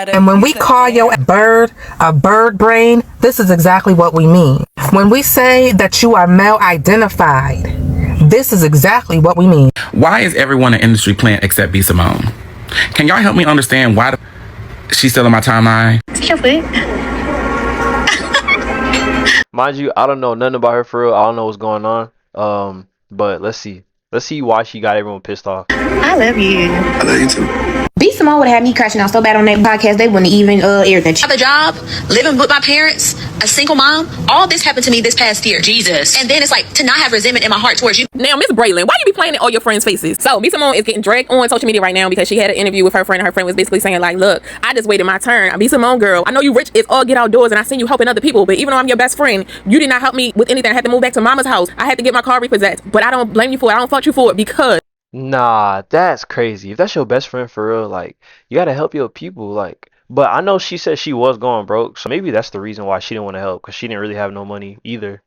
And when we call your bird a bird brain, this is exactly what we mean. When we say that you are male identified, this is exactly what we mean. Why is everyone an industry plant except B Simone? Can y'all help me understand why she's still on my timeline? Mind you, I don't know nothing about her for real. I don't know what's going on. But let's see. Let's see why she got everyone pissed off. I love you. I love you too. B Simone would have me crashing out so bad on that podcast, they wouldn't even air that. Have a job, living with my parents, a single mom. All this happened to me this past year. Jesus. And then it's like to not have resentment in my heart towards you. Now, Miss Braylon, why you be playing in all your friends' faces? So, B Simone is getting dragged on social media right now because she had an interview with her friend, and her friend was basically saying, like, look, I just waited my turn. I'm B Simone, girl. I know you rich as all get outdoors, and I seen you helping other people, but even though I'm your best friend, you did not help me with anything. I had to move back to mama's house. I had to get my car repossessed, but I don't blame you for it. I don't fault you for it because... Nah, that's crazy. If that's your best friend for real, like, you gotta help your people, like. But I know she said she was going broke, so maybe that's the reason why she didn't want to help, because she didn't really have no money either.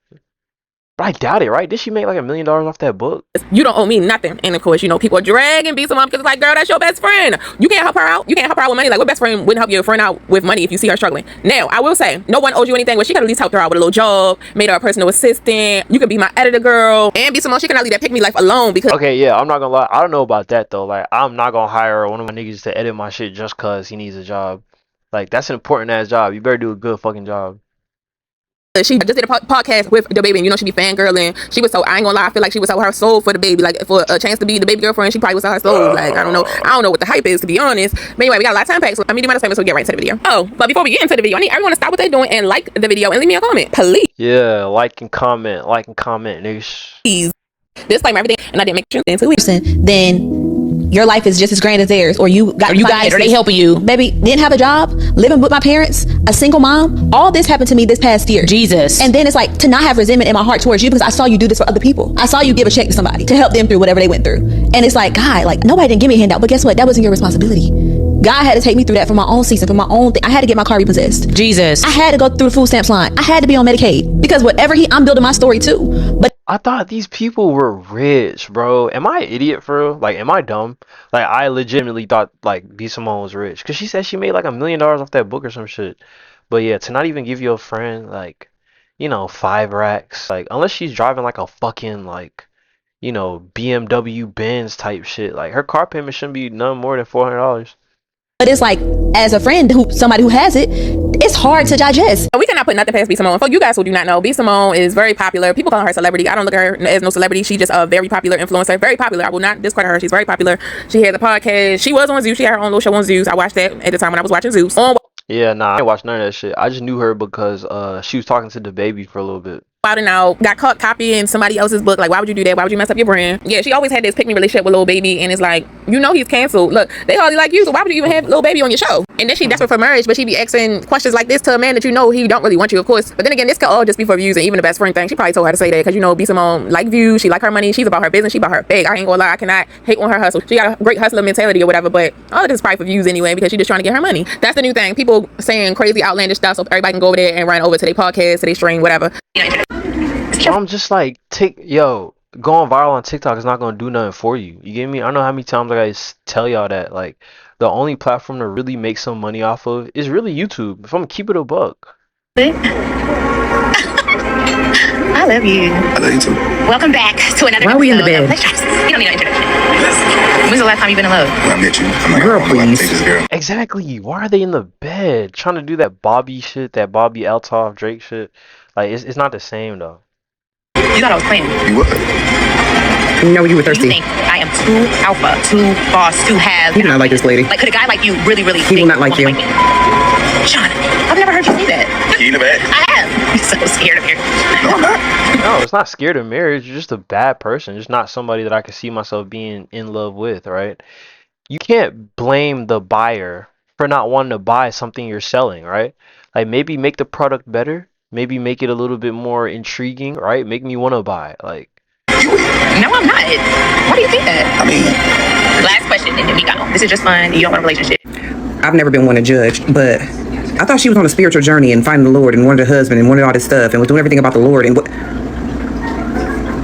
But I doubt it, right? Did she make like $1 million off that book? You don't owe me nothing. And of course, you know, people are dragging B Simone because it's like, girl, that's your best friend. You can't help her out. You can't help her out with money. Like, what best friend wouldn't help your friend out with money if you see her struggling? Now, I will say, no one owes you anything. Well, she could at least help her out with a little job, made her a personal assistant. You could be my editor, girl. And B Simone, she can leave that pick me life alone because... Okay, yeah, I'm not gonna lie. I don't know about that, though. Like, I'm not gonna hire one of my niggas to edit my shit just because he needs a job. Like, that's an important-ass job. You better do a good fucking job. She just did a podcast with the baby, and you know she be fangirling. She was so, I ain't gonna lie, I feel like she was selling her soul for the baby. Like, for a chance to be the baby girlfriend, she probably was selling her soul. Like, I don't know what the hype is, to be honest. But anyway, we got a lot of time packed, so I'm meeting my famous, so we'll get right to the video. Oh, but before we get into the video, I need everyone to stop what they're doing and like the video and leave me a comment, please. Yeah, like and comment, niggas. Please. Disclaimer, everything, and I didn't make sure into it. Then your life is just as grand as theirs, or you guys, or they helping you. Baby, didn't have a job, living with my parents, a single mom. All this happened to me this past year. Jesus. And then it's like to not have resentment in my heart towards you because I saw you do this for other people. I saw you give a check to somebody to help them through whatever they went through. And it's like, God, like nobody didn't give me a handout, but guess what? That wasn't your responsibility. God had to take me through that for my own season, for my own thing. I had to get my car repossessed. Jesus. I had to go through the food stamps line. I had to be on Medicaid because whatever I'm building my story too. But I thought these people were rich, bro. Am I an idiot for real? Like, am I dumb? Like, I legitimately thought, like, B Simone was rich. Because she said she made, like, $1 million off that book or some shit. But, yeah, to not even give your friend, like, you know, 5 racks. Like, unless she's driving, like, a fucking, like, you know, BMW Benz type shit. Like, her car payment shouldn't be none more than $400. But it's like, as a friend, somebody who has it, it's hard to digest. We cannot put nothing past B Simone. For you guys who do not know, B Simone is very popular. People call her a celebrity. I don't look at her as no celebrity. She's just a very popular influencer. Very popular. I will not discredit her. She's very popular. She has a podcast. She was on Zeus. She had her own little show on Zeus. I watched that at the time when I was watching Zeus. Yeah, nah, I didn't watch none of that shit. I just knew her because she was talking to the baby for a little bit. Out and out, got caught copying somebody else's book. Like, why would you do that? Why would you mess up your brand? Yeah, she always had this pick-me relationship with Lil Baby, and it's like, you know he's canceled. Look, they hardly like you, so why would you even have Lil Baby on your show? And then she desperate for marriage, but she be asking questions like this to a man that you know he don't really want you, of course. But then again, this could all just be for views, and even the best friend thing, she probably told her to say that because, you know, B Simone like views, she like her money, she's about her business, she about her bag. I ain't gonna lie, I cannot hate on her hustle. She got a great hustler mentality or whatever, but all of this is probably for views anyway because she's just trying to get her money. That's the new thing. People saying crazy outlandish stuff so everybody can go over there and run over to their podcast, to their stream, whatever. I'm just like, going viral on TikTok is not gonna do nothing for you. You get me? I don't know how many times I gotta tell y'all that. Like, the only platform to really make some money off of is really YouTube. If I'm gonna keep it a buck. I love you. I love you too. Welcome back to another Why are we in the bed? You don't need no introduction. When's the last time you've been in love? When I met you, I'm like, Girl, I'm gonna please. take this girl. Exactly. Why are they in the bed trying to do that Bobby shit, that Bobby Altoff Drake shit? Like, it's not the same though. You thought I was playing. You what? No, you were You thirsty. think I am too alpha, too boss, too have. You do not like this lady. Like, could a guy like you really He will not like you. Sean, I've never heard you say that. You in the bed? I am. I'm so scared of you. No, I'm not. No, it's not scared of marriage. You're just a bad person. Just not somebody that I could see myself being in love with, right? You can't blame the buyer for not wanting to buy something you're selling, right? Like, maybe make the product better. Maybe make it a little bit more intriguing, right? Make me want to buy. Like, No, I'm not. Why do you think that? I mean, Last question, and then we go. This is just fun. You don't want a relationship. I've never been one to judge, but I thought she was on a spiritual journey and finding the Lord and wanted a husband and wanted all this stuff and was doing everything about the Lord. And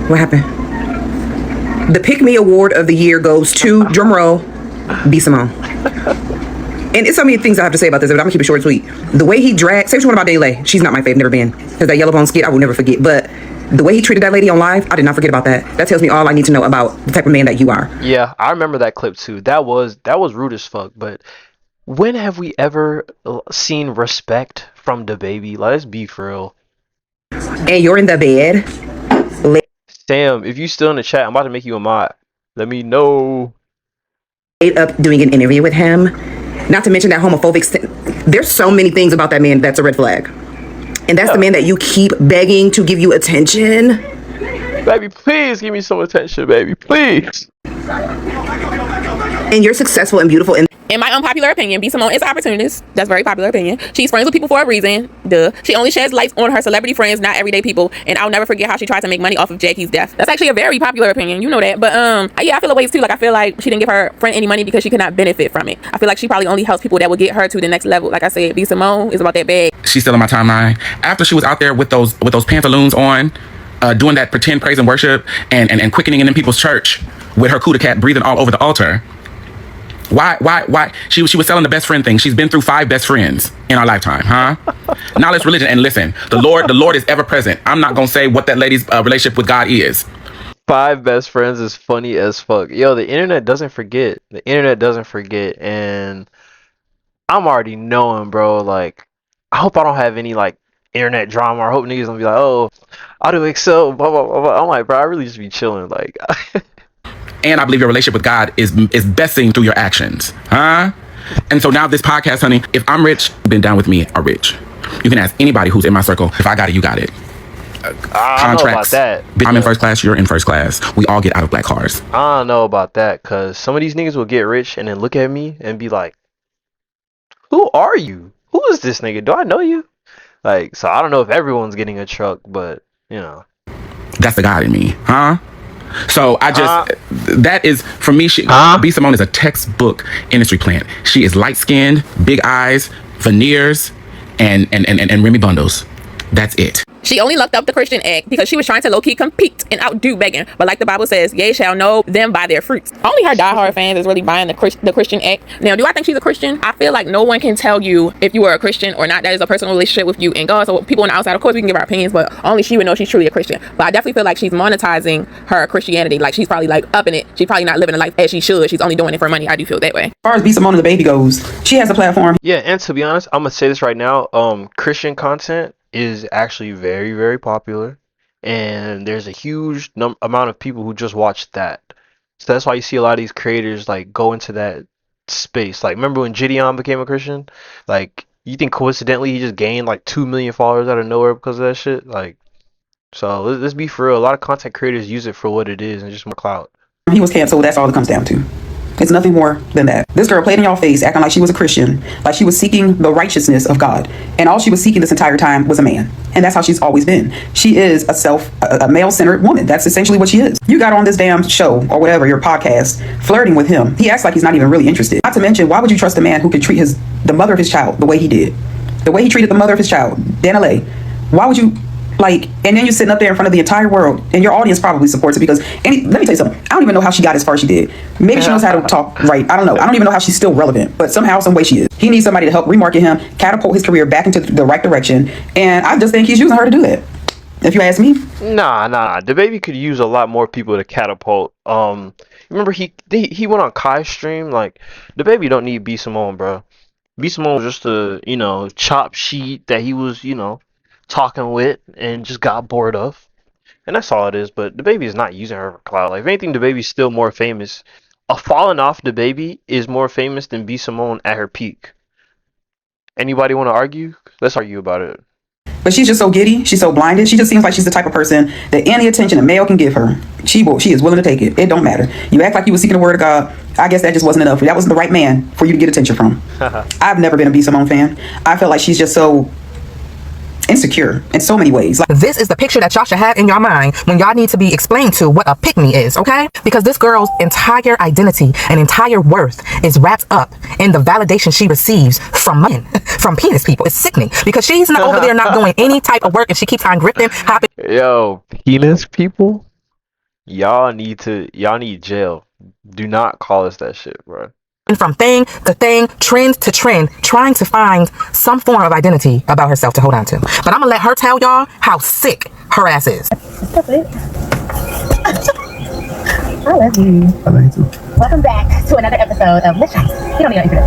what happened? The Pick Me Award of the year goes to, drumroll, B Simone. And it's so many things I have to say about this, but I'm gonna keep it short and sweet. The way he dragged, say what you want about Daylay. She's not my fave, never been. Because that yellow bone skit, I will never forget. But the way he treated that lady on live, I did not forget about that. That tells me all I need to know about the type of man that you are. Yeah, I remember that clip too. That was rude as fuck. But when have we ever seen respect from the baby? Let's be for real. And you're in the bed. Sam, if you still in the chat, I'm about to make you a mod. Let me know. Laid up doing an interview with him. Not to mention that homophobic. There's so many things about that man that's a red flag. And that's the man that you keep begging to give you attention. Baby, please give me some attention, baby. Please. And you're successful and beautiful. In my unpopular opinion, B Simone is an opportunist. That's a very popular opinion. She's friends with people for a reason. Duh. She only sheds lights on her celebrity friends, not everyday people. And I'll never forget how she tried to make money off of Jackie's death. That's actually a very popular opinion. You know that. But yeah, I feel a ways too. Like, I feel like she didn't give her friend any money because she could not benefit from it. I feel like she probably only helps people that will get her to the next level. Like I said, B Simone is about that bag. She's still on my timeline. After she was out there with those pantaloons on, doing that pretend praise and worship and quickening in people's church with her cootie cat breathing all over the altar. Why? She was selling the best friend thing. She's been through 5 best friends in our lifetime, huh? Knowledge, religion, and listen. The Lord is ever present. I'm not gonna say what that lady's relationship with God is. 5 best friends is funny as fuck. Yo, the internet doesn't forget. The internet doesn't forget, and I'm already knowing, bro. Like, I hope I don't have any like internet drama. I hope niggas don't be like, oh, Aduxcel, blah blah blah blah. I'm like, bro, I really just be chilling, like. And I believe your relationship with God is best seen through your actions, huh? And so now this podcast, honey, if I'm rich, been down with me are rich. You can ask anybody who's in my circle. If I got it, you got it. I don't know about that. I'm in first class, you're in first class. We all get out of black cars. I don't know about that, because some of these niggas will get rich and then look at me and be like, who are you? Who is this nigga? Do I know you? Like, so I don't know if everyone's getting a truck, but, you know. That's the God in me, huh? So I just, that is, for me, B Simone is a textbook industry plant. She is light-skinned, big eyes, veneers, and Remy bundles. That's it. She only lucked up the Christian act because she was trying to low-key compete and outdo Megan. But like the Bible says, ye shall know them by their fruits. Only her diehard fans is really buying the Christian act. Now, do I think she's a Christian? I feel like no one can tell you if you are a Christian or not. That is a personal relationship with you and God. So people on the outside, of course, we can give our opinions, but only she would know she's truly a Christian. But I definitely feel like she's monetizing her Christianity. Like, she's probably like upping it. She's probably not living a life as she should. She's only doing it for money. I do feel that way. As far as B Simone and the baby goes, she has a platform. Yeah, and to be honest, I'm gonna say this right now. Christian content is actually very, very popular, and there's a huge amount of people who just watch that. So that's why you see a lot of these creators like go into that space. Like, remember when Gideon became a Christian? Like, you think coincidentally he just gained like 2 million followers out of nowhere because of that shit? Like, so let's be for real. A lot of content creators use it for what it is and just more clout. He was canceled. That's all it comes down to. It's nothing more than that. This girl played in y'all face, acting like she was a Christian, like she was seeking the righteousness of God. And all she was seeking this entire time was a man. And that's how she's always been. She is a male-centered woman. That's essentially what she is. You got on this damn show, or whatever, your podcast, flirting with him. He acts like he's not even really interested. Not to mention, why would you trust a man who could treat the mother of his child the way he did? The way he treated the mother of his child, Danielle. Why would you... Like, and then you're sitting up there in front of the entire world, and your audience probably supports it because, let me tell you something, I don't even know how she got as far as she did. Maybe she knows how to talk right. I don't know. I don't even know how she's still relevant, but somehow, some way she is. He needs somebody to help remarket him, catapult his career back into the right direction, and I just think he's using her to do that. If you ask me. Nah. The baby could use a lot more people to catapult. Remember he went on Kai's stream. Like, the baby don't need B Simone, bro. B Simone was just a, chop sheet that he was, talking with and just got bored of, and that's all it is. But the baby is not using her for clout. Like, if anything, the baby's still more famous. A falling off the baby is more famous than B Simone at her peak. Anybody want to argue? Let's argue about it. But she's just so giddy. She's so blinded. She just seems like she's the type of person that any attention a male can give her, she is willing to take it. It don't matter. You act like you was seeking the word of God. I guess that just wasn't enough. That wasn't the right man for you to get attention from. I've never been a B Simone fan. I feel like she's just so insecure in so many ways. Like, this is the picture that y'all should have in your mind when y'all need to be explained to what a pick-me is, okay? Because this girl's entire identity and entire worth is wrapped up in the validation she receives from men, from penis people. It's sickening because she's not over there not doing any type of work and she keeps on grifting, hopping. Yo, penis people, y'all need jail. Do not call us that shit, bro. from thing to thing, trend to trend, trying to find some form of identity about herself to hold on to. But I'm gonna let her tell y'all how sick her ass is. I love you. I love you too. Welcome back to another episode of Let's Chat. You don't need to introduce.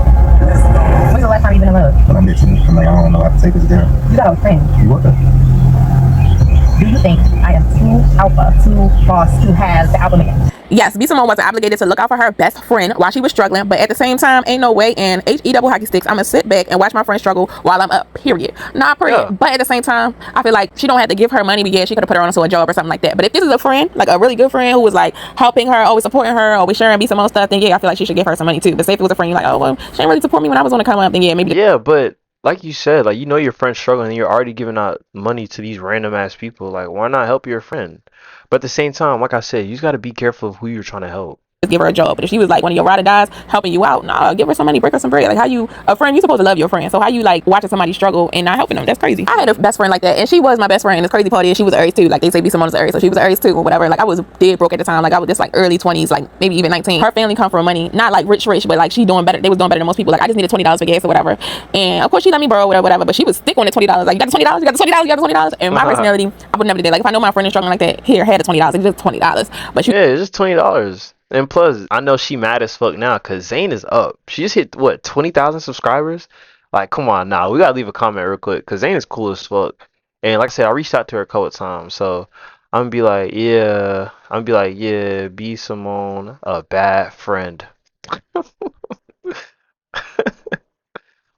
When's the last time you've been in love? When I met you, I'm like, I don't know how to take this down. You got a friend. You what? Do you think I am too alpha, too boss to have the alpha man? Yes, B Simone wasn't obligated to look out for her best friend while she was struggling, but at the same time, ain't no way in HE double hockey sticks I'm gonna sit back and watch my friend struggle while I'm up, period. Not period. Yeah. But at the same time, I feel like she don't have to give her money, but yeah, she could have put her on to a job or something like that. But if this is a friend, like a really good friend who was like helping her, always supporting her, always sharing B Simone stuff, then yeah, I feel like she should give her some money too. But say if it was a friend, you're like, oh well, she didn't really support me when I was on the come up, then yeah, maybe. Yeah, but like you said, like, you know your friend's struggling and you're already giving out money to these random ass people. Like, why not help your friend? But at the same time, like I said, you just got to be careful of who you're trying to help. Give her a job. But if she was like one of your ride or dies helping you out, nah, give her some money, break her some bread. Like, how you, a friend, you supposed to love your friend. So how you like watching somebody struggle and not helping them? That's crazy. I had a best friend like that, and she was my best friend. And the crazy part is she was Aries too. Like they say B Simone is Aries, so she was Aries too or whatever. Like I was dead broke at the time. Like I was just like early 20s, like maybe even 19. Her family come from money, not like rich, but like she doing better. They was doing better than most people. Like I just needed $20 for gas or whatever. And of course she let me borrow whatever. But she was thick on the $20. Like you got the $20, you got the $20, you got the $20. And my personality, I would never do that. Like if I know my friend is struggling like that, here, had the $20. It's just $20. But she, yeah, it's just $20. And plus, I know she mad as fuck now because Zayn is up. She just hit, what, 20,000 subscribers? Like, come on now. We got to leave a comment real quick because Zayn is cool as fuck. And like I said, I reached out to her a couple times. So I'm going to be like, yeah, B Simone, a bad friend.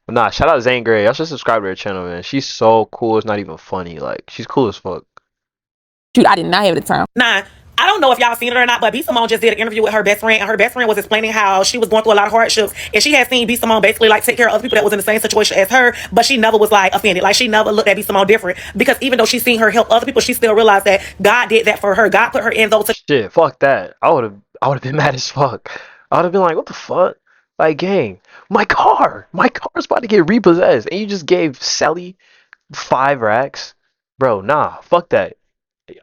Nah, shout out Zayn Gray. Y'all should subscribe to her channel, man. She's so cool. It's not even funny. Like, she's cool as fuck. Dude, I did not have the time. Nah. I don't know if y'all seen it or not, but B Simone just did an interview with her best friend, and her best friend was explaining how she was going through a lot of hardships, and she had seen B Simone basically like take care of other people that was in the same situation as her, but she never was like offended. Like she never looked at B Simone different because even though she seen her help other people, she still realized that God did that for her. God put her in those. Shit, fuck that. I would have been mad as fuck. I would have been like, what the fuck? Like, gang, my car's about to get repossessed, and you just gave Sally 5 racks, bro. Nah, fuck that.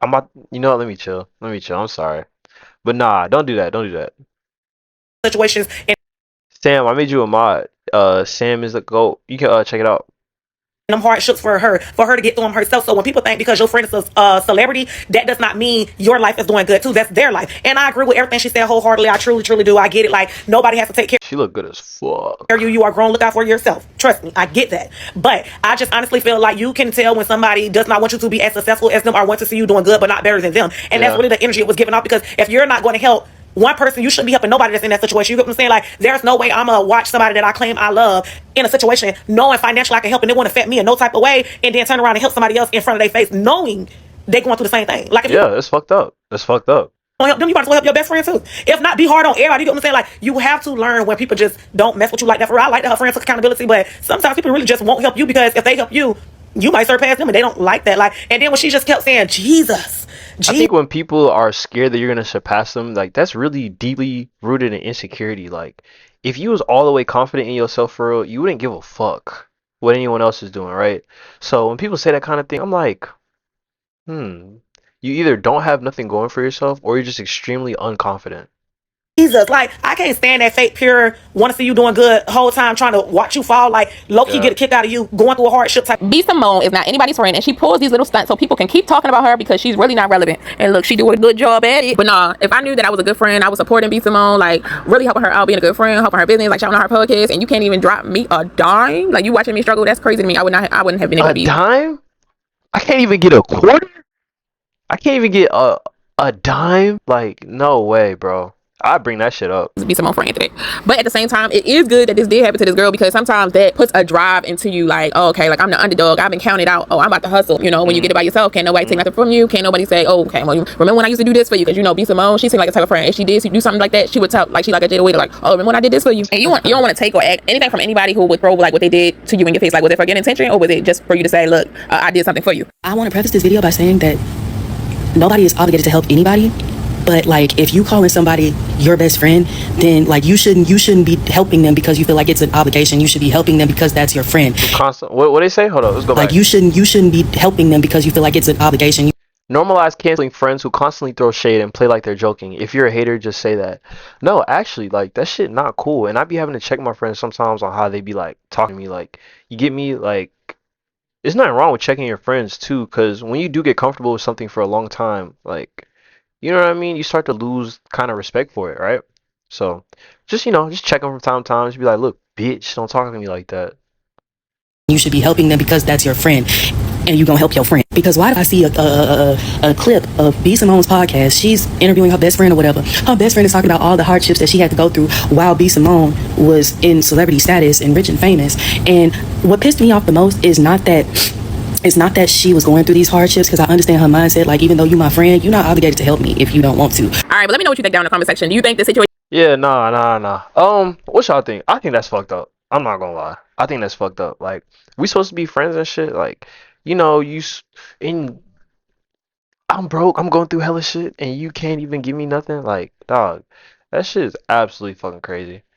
I'm about, you know what, let me chill. I'm sorry. But nah, don't do that. Situations. Sam, I made you a mod. Sam is a GOAT. You can check it out. Them hardships for her to get through them herself. So when people think because your friend is a celebrity, that does not mean your life is doing good too. That's their life. And I agree with everything she said wholeheartedly. I truly do. I get it. Like nobody has to take care. She look good as fuck. You are grown. Look out for yourself. Trust me. I get that. But I just honestly feel like you can tell when somebody does not want you to be as successful as them or want to see you doing good but not better than them. And that's really the energy it was giving off, because if you're not going to help one person, you shouldn't be helping nobody that's in that situation. You get what I'm saying? Like, there's no way I'm gonna watch somebody that I claim I love in a situation knowing financially I can help and it won't affect me in no type of way, and then turn around and help somebody else in front of their face knowing they going through the same thing. Like, if it's fucked up. It's fucked up. Don't help them, you might as well help your best friend too. If not, be hard on everybody. You get what I'm saying? Like, you have to learn when people just don't mess with you like that. For real, I like that her friend took accountability, but sometimes people really just won't help you because if they help you, you might surpass them, and they don't like that. Like, and then when she just kept saying, Jesus. I think when people are scared that you're gonna surpass them, like that's really deeply rooted in insecurity. Like, if you was all the way confident in yourself for real, you wouldn't give a fuck what anyone else is doing, right? So when people say that kind of thing, I'm like, you either don't have nothing going for yourself or you're just extremely unconfident. Jesus, like, I can't stand that fake pure want to see you doing good the whole time trying to watch you fall. Like, low-key get a kick out of you going through a hardship type. B Simone is not anybody's friend, and she pulls these little stunts so people can keep talking about her because she's really not relevant. And look, she do a good job at it. But nah, if I knew that I was a good friend, I was supporting B Simone, like really helping her out, being a good friend, helping her business, like shouting out her podcast, and you can't even drop me a dime. Like, you watching me struggle, that's crazy to me. I wouldn't have been able to be. A dime? I can't even get a quarter? I can't even get a dime? Like, no way, bro. I bring that shit up. Be Simone friend today. But at the same time, it is good that this did happen to this girl, because sometimes that puts a drive into you, like, oh, okay, like I'm the underdog, I've been counted out, oh, I'm about to hustle. You know, when you get it by yourself, can't nobody take nothing from you, can't nobody say, oh, okay, well, you remember when I used to do this for you? Because you know, B Simone, she seemed like a type of friend. If she did do something like that, she would tell, like, she like a Jada Waiter, like, oh, remember when I did this for you? And you don't want to take or act anything from anybody who would throw like what they did to you in your face. Like, was it for good intention, or was it just for you to say, look, I did something for you? I want to preface this video by saying that nobody is obligated to help anybody. But like, if you calling somebody your best friend, then like you shouldn't be helping them because you feel like it's an obligation. You should be helping them because that's your friend. What they say? Hold on, let's go back. Like, you shouldn't be helping them because you feel like it's an obligation. Normalize canceling friends who constantly throw shade and play like they're joking. If you're a hater, just say that. No, actually, like that shit not cool. And I be having to check my friends sometimes on how they be like talking to me. Like, you get me? Like, there's nothing wrong with checking your friends too, because when you do get comfortable with something for a long time, like, you know what I mean? You start to lose kind of respect for it, right? So, just, just check them from time to time. Just be like, look, bitch, don't talk to me like that. You should be helping them because that's your friend, and you gonna help your friend. Because why do I see a clip of B Simone's podcast? She's interviewing her best friend or whatever. Her best friend is talking about all the hardships that she had to go through while B Simone was in celebrity status and rich and famous. And what pissed me off the most is not that she was going through these hardships, because I understand her mindset. Like, even though you my friend, you're not obligated to help me if you don't want to. All right, but let me know what you think down in the comment section. Do you think the situation? Yeah, nah. What y'all think? I think that's fucked up. I'm not gonna lie. I think that's fucked up. Like, we supposed to be friends and shit. Like, and I'm broke. I'm going through hella shit, and you can't even give me nothing. Like, dog, that shit is absolutely fucking crazy.